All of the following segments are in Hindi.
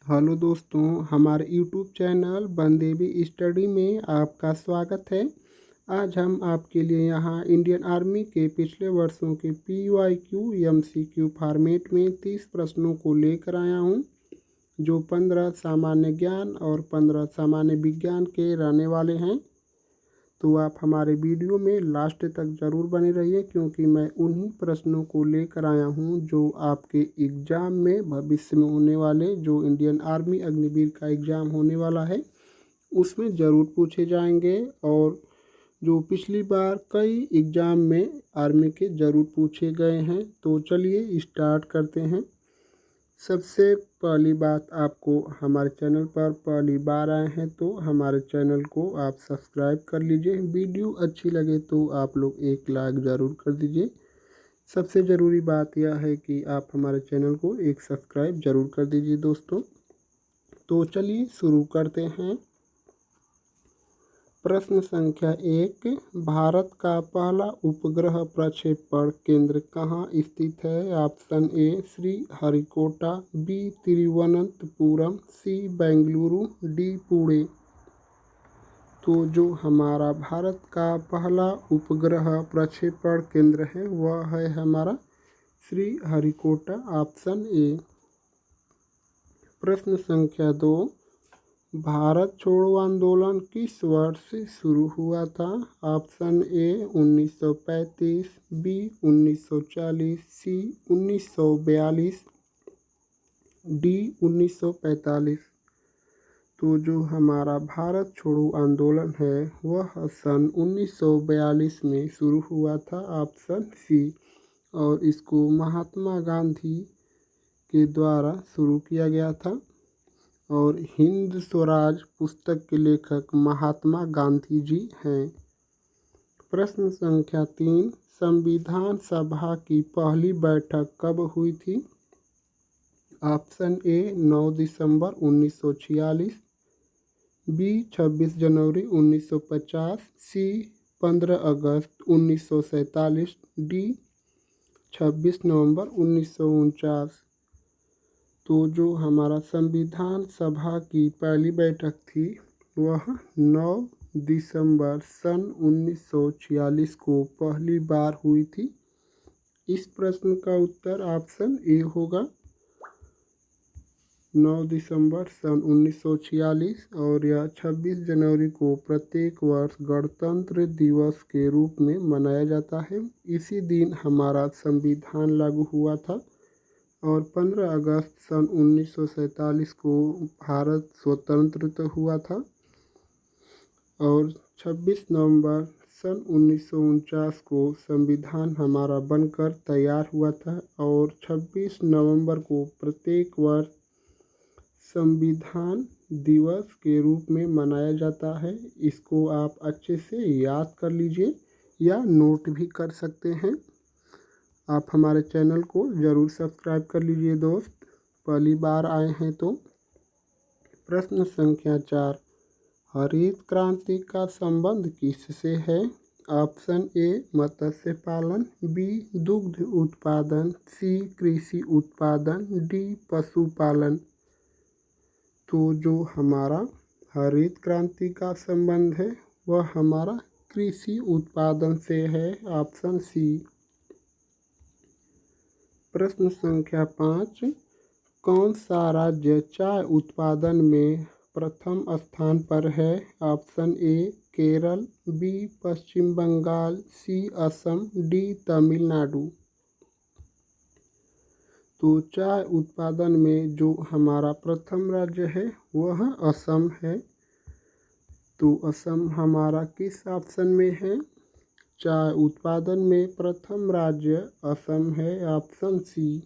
हेलो दोस्तों, हमारे यूट्यूब चैनल बनदेवी स्टडी में आपका स्वागत है। आज हम आपके लिए यहाँ इंडियन आर्मी के पिछले वर्षों के PYQ MCQ फॉर्मेट में 30 प्रश्नों को लेकर आया हूँ, जो 15 सामान्य ज्ञान और 15 सामान्य विज्ञान के रहने वाले हैं। तो आप हमारे वीडियो में लास्ट तक ज़रूर बने रहिए, क्योंकि मैं उन्हीं प्रश्नों को लेकर आया हूं जो आपके एग्ज़ाम में भविष्य में होने वाले, जो इंडियन आर्मी अग्निवीर का एग्ज़ाम होने वाला है उसमें ज़रूर पूछे जाएंगे, और जो पिछली बार कई एग्ज़ाम में आर्मी के ज़रूर पूछे गए हैं। तो चलिए स्टार्ट करते हैं। सबसे पहली बात, आपको हमारे चैनल पर पहली बार आए हैं तो हमारे चैनल को आप सब्सक्राइब कर लीजिए। वीडियो अच्छी लगे तो आप लोग एक लाइक ज़रूर कर दीजिए। सबसे ज़रूरी बात यह है कि आप हमारे चैनल को एक सब्सक्राइब ज़रूर कर दीजिए दोस्तों। तो चलिए शुरू करते हैं। प्रश्न संख्या 1, भारत का पहला उपग्रह प्रक्षेपण केंद्र कहाँ स्थित है? Option A Sriharikota, B Thiruvananthapuram, C Bengaluru, D Pune. तो जो हमारा भारत का पहला उपग्रह प्रक्षेपण केंद्र है वह है हमारा श्रीहरिकोटा, ऑप्शन ए। प्रश्न संख्या 2, भारत छोड़ो आंदोलन किस वर्ष शुरू हुआ था? Option A 1935, B 1940, C 1942, D 1945। तो जो हमारा भारत छोड़ो आंदोलन है वह सन 1942 में शुरू हुआ था, ऑप्शन सी। और इसको महात्मा गांधी के द्वारा शुरू किया गया था, और हिंद स्वराज पुस्तक के लेखक महात्मा गांधी जी हैं। प्रश्न संख्या 3, संविधान सभा की पहली बैठक कब हुई थी? ऑप्शन ए 9 दिसंबर 1946, बी 26 जनवरी 1950, सी 15 अगस्त 1947, डी 26 नवंबर 1949। तो जो हमारा संविधान सभा की पहली बैठक थी वह 9 दिसंबर सन 1946 को पहली बार हुई थी। इस प्रश्न का उत्तर ऑप्शन ए होगा, 9 दिसंबर सन 1946, और यह 26 जनवरी को प्रत्येक वर्ष गणतंत्र दिवस के रूप में मनाया जाता है। इसी दिन हमारा संविधान लागू हुआ था, और 15 अगस्त सन 1947 को भारत स्वतंत्र हुआ था, और 26 नवंबर सन 1949 को संविधान हमारा बनकर तैयार हुआ था, और 26 नवंबर को प्रत्येक वर्ष संविधान दिवस के रूप में मनाया जाता है। इसको आप अच्छे से याद कर लीजिए या नोट भी कर सकते हैं। आप हमारे चैनल को ज़रूर सब्सक्राइब कर लीजिए दोस्त, पहली बार आए हैं तो। प्रश्न संख्या 4, हरित क्रांति का संबंध किससे है? ऑप्शन ए मत्स्य पालन, बी दुग्ध उत्पादन, सी कृषि उत्पादन, डी पशुपालन। तो जो हमारा हरित क्रांति का संबंध है वह हमारा कृषि उत्पादन से है, ऑप्शन सी। प्रश्न संख्या 5, कौन सा राज्य चाय उत्पादन में प्रथम स्थान पर है? Option A Kerala, B Paschim Bangal, C Assam, D Tamil Nadu. तो चाय उत्पादन में जो हमारा प्रथम राज्य है वह असम है। तो असम हमारा किस ऑप्शन में है? चाय उत्पादन में प्रथम राज्य असम है, ऑप्शन सी।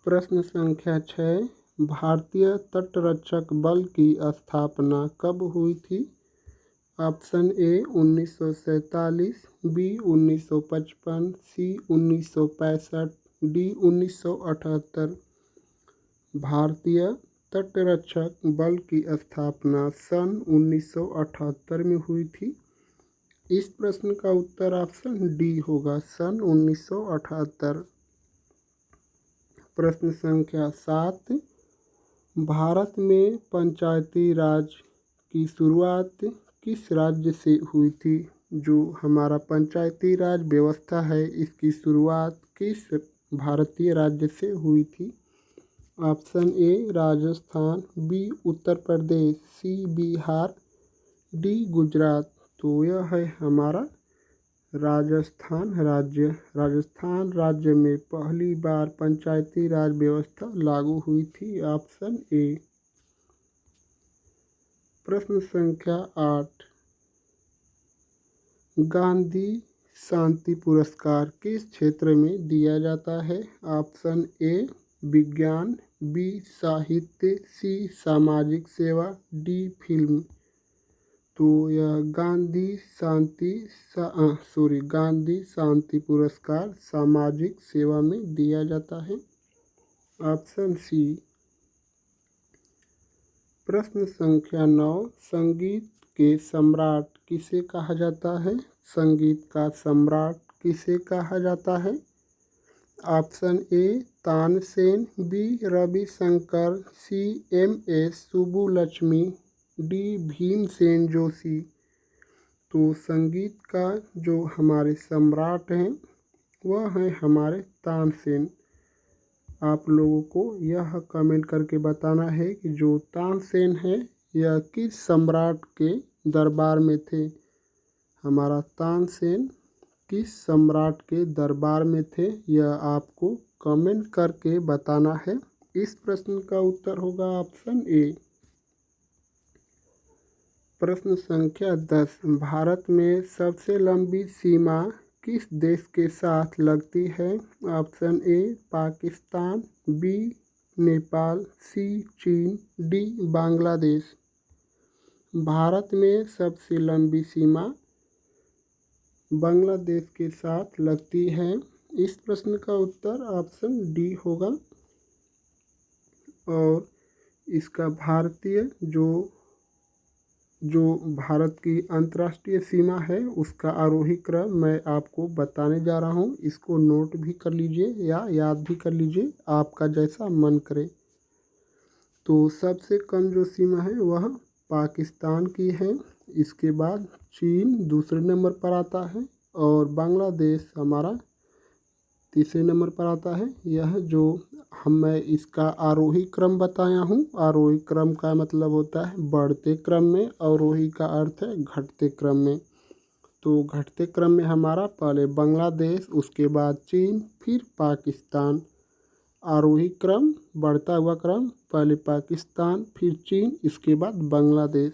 प्रश्न संख्या 6, भारतीय तटरक्षक बल की स्थापना कब हुई थी? Option A 1947, B 1955, C 1965, D 1978। भारतीय तटरक्षक बल की स्थापना सन 1978 में हुई थी। इस प्रश्न का उत्तर ऑप्शन डी होगा, सन 1978। प्रश्न संख्या 7, भारत में पंचायती राज की शुरुआत किस राज्य से हुई थी? जो हमारा पंचायती राज व्यवस्था है इसकी शुरुआत किस भारतीय राज्य से हुई थी? Option A Rajasthan, B Uttar Pradesh, C Bihar, D Gujarat. तो यह है हमारा राजस्थान राज्य। राजस्थान राज्य में पहली बार पंचायती राज व्यवस्था लागू हुई थी। ऑप्शन ए। प्रश्न संख्या 8, गांधी शांति पुरस्कार किस क्षेत्र में दिया जाता है? ऑप्शन ए विज्ञान, बी साहित्य, सी सामाजिक सेवा, डी फिल्म। तो यह गांधी शांति पुरस्कार सामाजिक सेवा में दिया जाता है। Option C. प्रश्न संख्या 9, संगीत के सम्राट किसे कहा जाता है? संगीत का सम्राट किसे कहा जाता है? Option A Tansen, B Ravi Shankar, C M S. Subbulakshmi, D Bhimsen Joshi. तो संगीत का जो हमारे सम्राट हैं वह है हमारे तानसेन। आप लोगों को यह कमेंट करके बताना है कि जो तानसेन है यह किस सम्राट के दरबार में थे। हमारा तानसेन किस सम्राट के दरबार में थे यह आपको कमेंट करके बताना है। इस प्रश्न का उत्तर होगा ऑप्शन ए। प्रश्न संख्या 10, भारत में सबसे लंबी सीमा किस देश के साथ लगती है? Option A Pakistan, B Nepal, C चीन, डी बांग्लादेश। भारत में सबसे लंबी सीमा बांग्लादेश के साथ लगती है। इस प्रश्न का उत्तर ऑप्शन डी होगा। और इसका भारतीय जो भारत की अंतर्राष्ट्रीय सीमा है उसका आरोही क्रम मैं आपको बताने जा रहा हूँ। इसको नोट भी कर लीजिए या याद भी कर लीजिए, आपका जैसा मन करे। तो सबसे कम जो सीमा है वह पाकिस्तान की है। इसके बाद चीन दूसरे नंबर पर आता है और बांग्लादेश हमारा तीसरे नंबर पर आता है। यह जो मैं इसका आरोही क्रम बताया हूँ, आरोही क्रम का मतलब होता है बढ़ते क्रम में, अवरोही का अर्थ है घटते क्रम में। तो घटते क्रम में हमारा पहले बांग्लादेश, उसके बाद चीन, फिर पाकिस्तान। आरोही क्रम बढ़ता हुआ क्रम पहले पाकिस्तान, फिर चीन, इसके बाद बांग्लादेश।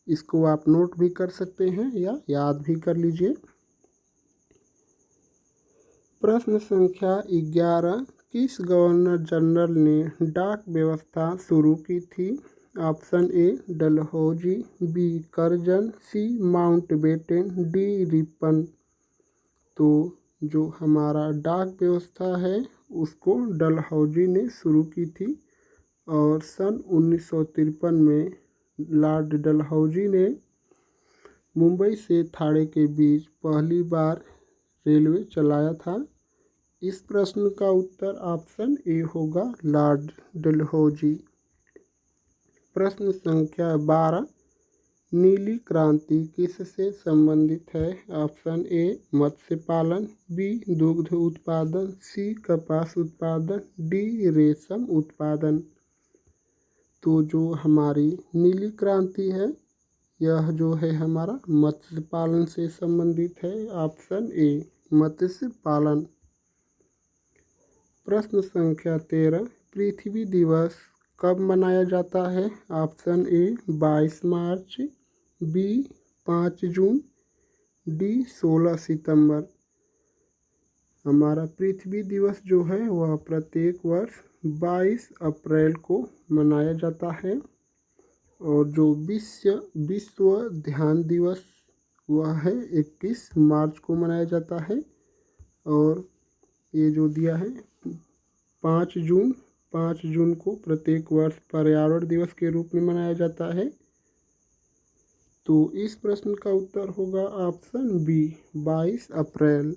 इसको आप नोट भी कर सकते हैं या याद भी कर लीजिए। प्रश्न संख्या 11, किस गवर्नर जनरल ने डाक व्यवस्था शुरू की थी? Option A Dalhousie, B Curzon, C Mountbatten, D Ripon. तो जो हमारा डाक व्यवस्था है उसको डलहौजी ने शुरू की थी और सन 1953 में लॉर्ड डलहौजी ने मुंबई से थाणे के बीच पहली बार रेलवे चलाया था। इस प्रश्न का उत्तर ऑप्शन ए होगा, लॉर्ड डलहौजी। प्रश्न संख्या 12, नीली क्रांति किससे संबंधित है? ऑप्शन ए मत्स्य पालन, बी दुग्ध उत्पादन, सी कपास उत्पादन, डी रेशम उत्पादन। तो जो हमारी नीली क्रांति है यह जो है हमारा मत्स्य पालन से संबंधित है। ऑप्शन ए मत्स्य पालन। प्रश्न संख्या 13, पृथ्वी दिवस कब मनाया जाता है? ऑप्शन ए 22 मार्च, बी 5 जून, डी 16 सितंबर। हमारा पृथ्वी दिवस जो है वह प्रत्येक वर्ष 22 अप्रैल को मनाया जाता है। और जो विश्व ध्यान दिवस वह है 21 मार्च को मनाया जाता है। और ये जो दिया है 5 जून को प्रत्येक वर्ष पर्यावरण दिवस के रूप में मनाया जाता है। तो इस प्रश्न का उत्तर होगा ऑप्शन बी 22 अप्रैल।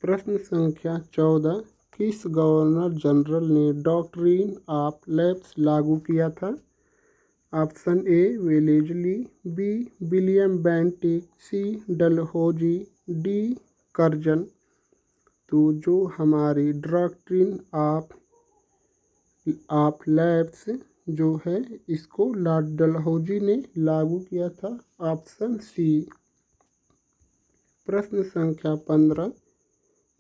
प्रश्न संख्या 14, किस गवर्नर जनरल ने डॉक्ट्रिन ऑफ लैप्स लागू किया था? Option A Wellesley, B William Bentinck, C Dalhousie, D Curzon. तो जो हमारी डॉक्ट्रिन ऑफ लैप्स जो है इसको लॉर्ड डलहौजी ने लागू किया था। Option C. प्रश्न संख्या 15,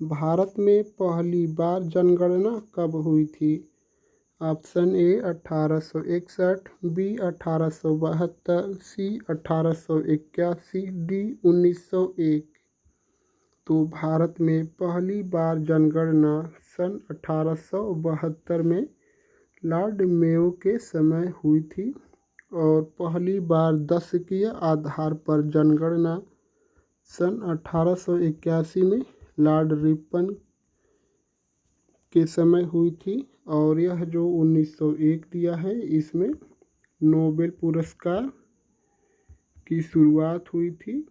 भारत में पहली बार जनगणना कब हुई थी? Option A 1861, B 1872, C 1881, D 1901। तो भारत में पहली बार जनगणना सन 1872 में लॉर्ड मेयो के समय हुई थी और पहली बार दशकीय आधार पर जनगणना सन 1881 में लॉर्ड रिपन के समय हुई थी और यह जो 1901 दिया है इसमें नोबेल पुरस्कार की शुरुआत हुई थी।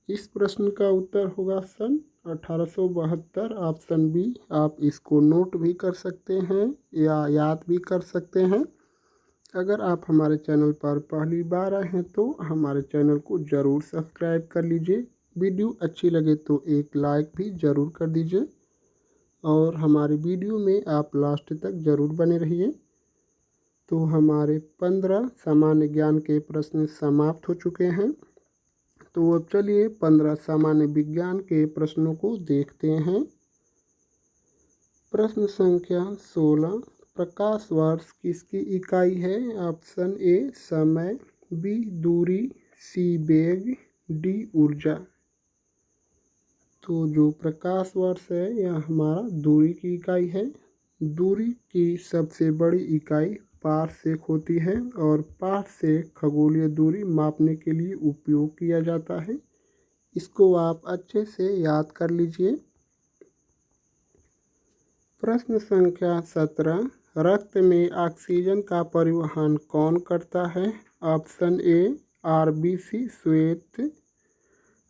इस प्रश्न का उत्तर होगा सन 1872। Option B. आप इसको नोट भी कर सकते हैं या याद भी कर सकते हैं। अगर आप हमारे चैनल पर पहली बार आए हैं तो हमारे चैनल को ज़रूर सब्सक्राइब कर लीजिए। वीडियो अच्छी लगे तो एक लाइक भी ज़रूर कर दीजिए और हमारे वीडियो में आप लास्ट तक ज़रूर बने रहिए। तो हमारे 15 सामान्य ज्ञान के प्रश्न समाप्त हो चुके हैं। तो अब चलिए 15 सामान्य विज्ञान के प्रश्नों को देखते हैं। प्रश्न संख्या 16, प्रकाश वर्ष किसकी इकाई है? ऑप्शन ए समय, बी दूरी, सी वेग, डी ऊर्जा। तो जो प्रकाश वर्ष है यह हमारा दूरी की इकाई है। दूरी की सबसे बड़ी इकाई पारसेक होती है और पारसेक खगोलीय दूरी मापने के लिए उपयोग किया जाता है। इसको आप अच्छे से याद कर लीजिए। प्रश्न संख्या 17, रक्त में ऑक्सीजन का परिवहन कौन करता है? ऑप्शन ए आरबीसी श्वेत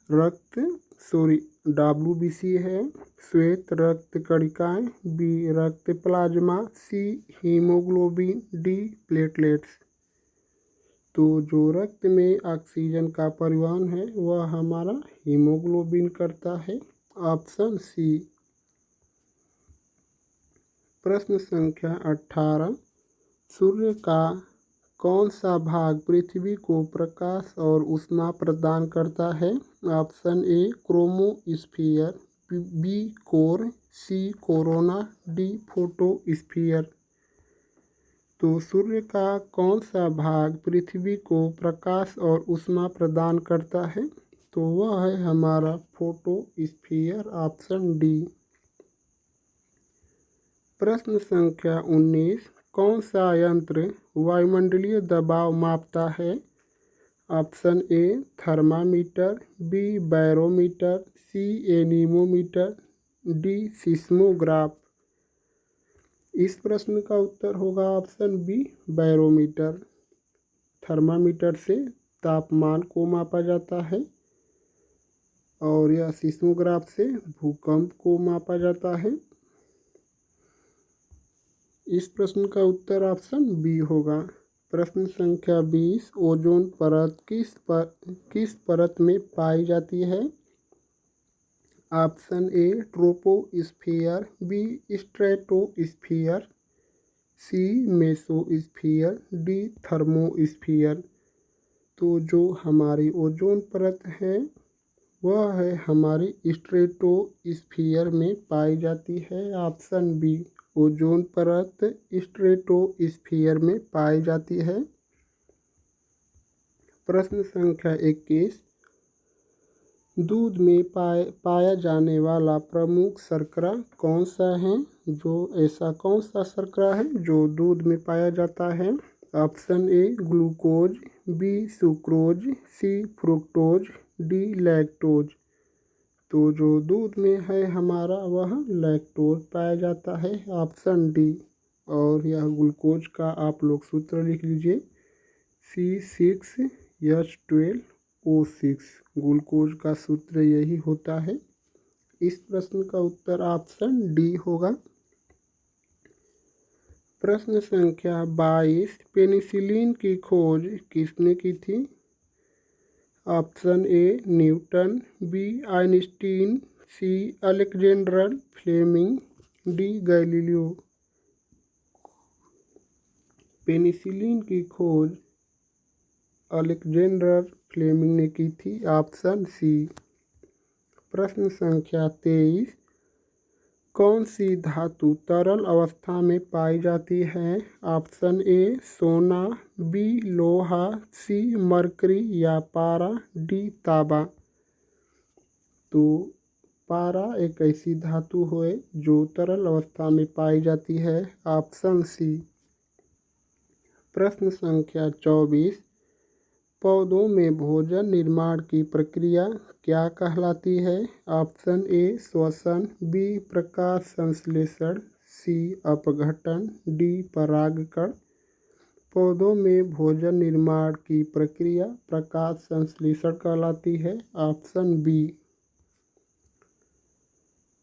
रक्त WBC है श्वेत रक्त कणिकाएं, बी रक्त प्लाज्मा, सी हीमोग्लोबिन, डी प्लेटलेट्स। तो जो रक्त में ऑक्सीजन का परिवहन है वह हमारा हीमोग्लोबिन करता है। Option C. प्रश्न संख्या 18, सूर्य का कौन सा भाग पृथ्वी को प्रकाश और ऊष्मा प्रदान करता है? Option A chromosphere, B core, C corona, D photosphere. तो सूर्य का कौन सा भाग पृथ्वी को प्रकाश और ऊष्मा प्रदान करता है? तो वह है हमारा फोटोस्फीयर। Option D. प्रश्न संख्या 19, कौन सा यंत्र वायुमंडलीय दबाव मापता है? Option A thermometer, B barometer, C anemometer, D seismograph. इस प्रश्न का उत्तर होगा ऑप्शन बी बैरोमीटर। थर्मामीटर से तापमान को मापा जाता है और यह सिस्मोग्राफ से भूकंप को मापा जाता है। इस प्रश्न का उत्तर ऑप्शन बी होगा। प्रश्न संख्या 20, ओजोन परत किस परत में पाई जाती है? Option A troposphere, B stratosphere, C mesosphere, D thermosphere. तो जो हमारी ओजोन परत है वह है हमारी स्ट्रेटोस्फियर में पाई जाती है। Option B. ओजोन परत स्ट्रेटोस्फियर में पाई जाती है। प्रश्न संख्या 21, दूध में पाया जाने वाला प्रमुख शर्करा कौन सा है? जो ऐसा कौन सा शर्करा है जो दूध में पाया जाता है? Option A glucose, B sucrose, C fructose, D lactose. तो जो दूध में है हमारा वह लैक्टोज पाया जाता है। Option D. और यह ग्लूकोज का आप लोग सूत्र लिख लीजिए C6H12O6। ग्लूकोज का सूत्र यही होता है। इस प्रश्न का उत्तर ऑप्शन डी होगा। प्रश्न संख्या 22, पेनिसिलिन की खोज किसने की थी? Option A Newton, B Einstein, C Alexander Fleming, D Galileo. Penicillin की खोज अलेक्जेंडर फ्लेमिंग ने की थी, ऑप्शन सी। प्रश्न संख्या 23, कौन सी धातु तरल अवस्था में पाई जाती है? ऑप्शन ए सोना, बी लोहा, सी मरकरी या पारा, डी तांबा। तो पारा एक ऐसी धातु है जो तरल अवस्था में पाई जाती है, ऑप्शन सी। प्रश्न संख्या 24, पौधों में भोजन निर्माण की प्रक्रिया क्या कहलाती है? ऑप्शन ए श्वसन, बी प्रकाश संश्लेषण, सी अपघटन, डी परागकण। पौधों में भोजन निर्माण की प्रक्रिया प्रकाश संश्लेषण कहलाती है, ऑप्शन बी।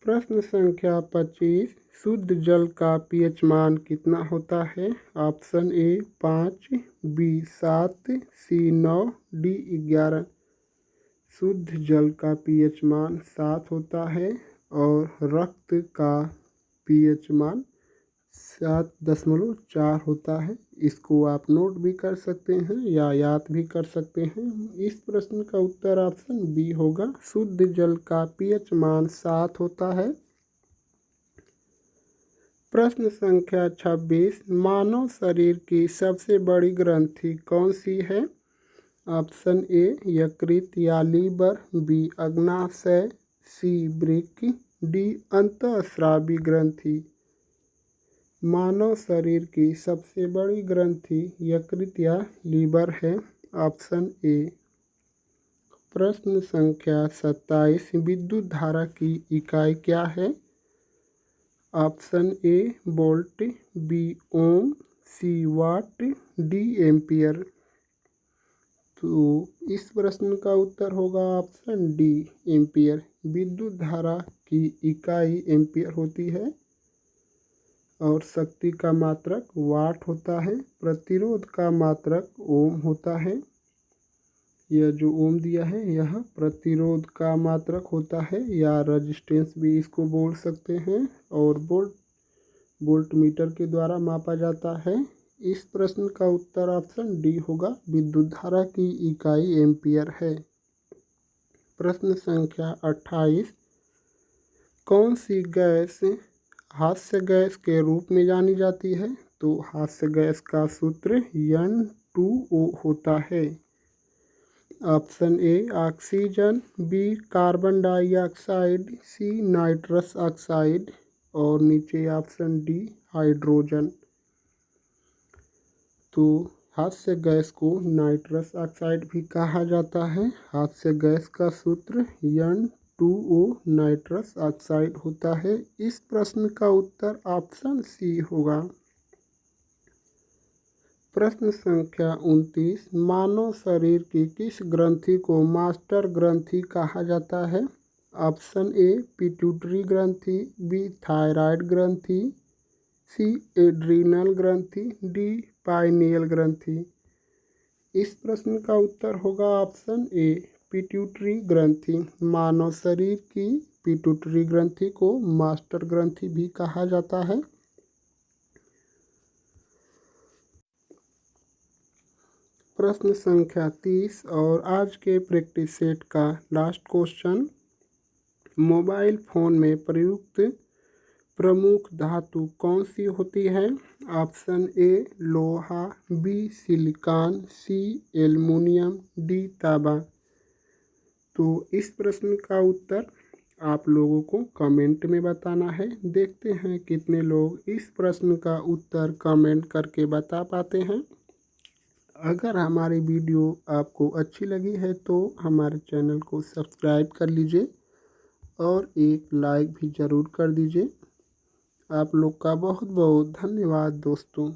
प्रश्न संख्या 25, शुद्ध जल का पीएच मान कितना होता है? Option A 5, B 7, C 9, D 11। शुद्ध जल का पीएच मान 7 होता है और रक्त का पीएच मान 7.4 होता है। इसको आप नोट भी कर सकते हैं या याद भी कर सकते हैं। इस प्रश्न का उत्तर ऑप्शन बी होगा, शुद्ध जल का पीएच मान 7 होता है। प्रश्न संख्या 26, मानव शरीर की सबसे बड़ी ग्रंथि कौन सी है? ऑप्शन ए यकृत या लीवर, बी अग्नाशय, सी वृक्क, डी अंतःस्रावी ग्रंथि। मानव शरीर की सबसे बड़ी ग्रंथि यकृत या लीवर है, ऑप्शन ए। प्रश्न संख्या 27, विद्युत धारा की इकाई क्या है? Option A volt, B ohm, C watt, D ampere. तो इस प्रश्न का उत्तर होगा ऑप्शन डी एम्पियर। विद्युत धारा की इकाई एम्पियर होती है और शक्ति का मात्रक वाट होता है। प्रतिरोध का मात्रक ओम होता है। यह जो ओम दिया है यह प्रतिरोध का मात्रक होता है या रेजिस्टेंस भी इसको बोल सकते हैं, और वोल्ट मीटर के द्वारा मापा जाता है। इस प्रश्न का उत्तर ऑप्शन डी होगा, विद्युत धारा की इकाई एम्पियर है। प्रश्न संख्या 28, कौन सी गैस हास्य गैस के रूप में जानी जाती है? तो हास्य गैस का सूत्र N2O होता है। Option A oxygen, B carbon dioxide, C nitrous oxide और नीचे ऑप्शन डी हाइड्रोजन। तो हास्य गैस को नाइट्रस ऑक्साइड भी कहा जाता है। हास्य गैस का सूत्र N2O नाइट्रस ऑक्साइड होता है। इस प्रश्न का उत्तर ऑप्शन सी होगा। प्रश्न संख्या 29, मानव शरीर की किस ग्रंथि को मास्टर ग्रंथि कहा जाता है? ऑप्शन ए पिट्यूटरी ग्रंथि, बी थायराइड ग्रंथि, सी एड्रीनल ग्रंथि, डी पाइनियल ग्रंथि। इस प्रश्न का उत्तर होगा ऑप्शन ए पिट्यूटरी ग्रंथि। मानव शरीर की पिट्यूटरी ग्रंथि को मास्टर ग्रंथि भी कहा जाता है। प्रश्न संख्या 30 और आज के प्रैक्टिस सेट का लास्ट क्वेश्चन, मोबाइल फ़ोन में प्रयुक्त प्रमुख धातु कौन सी होती है? ऑप्शन ए लोहा, बी सिलिकॉन, सी एल्युमिनियम, डी तांबा। तो इस प्रश्न का उत्तर आप लोगों को कमेंट में बताना है। देखते हैं कितने लोग इस प्रश्न का उत्तर कमेंट करके बता पाते हैं। अगर हमारी वीडियो आपको अच्छी लगी है तो हमारे चैनल को सब्सक्राइब कर लीजिए और एक लाइक भी ज़रूर कर दीजिए। आप लोग का बहुत बहुत धन्यवाद दोस्तों।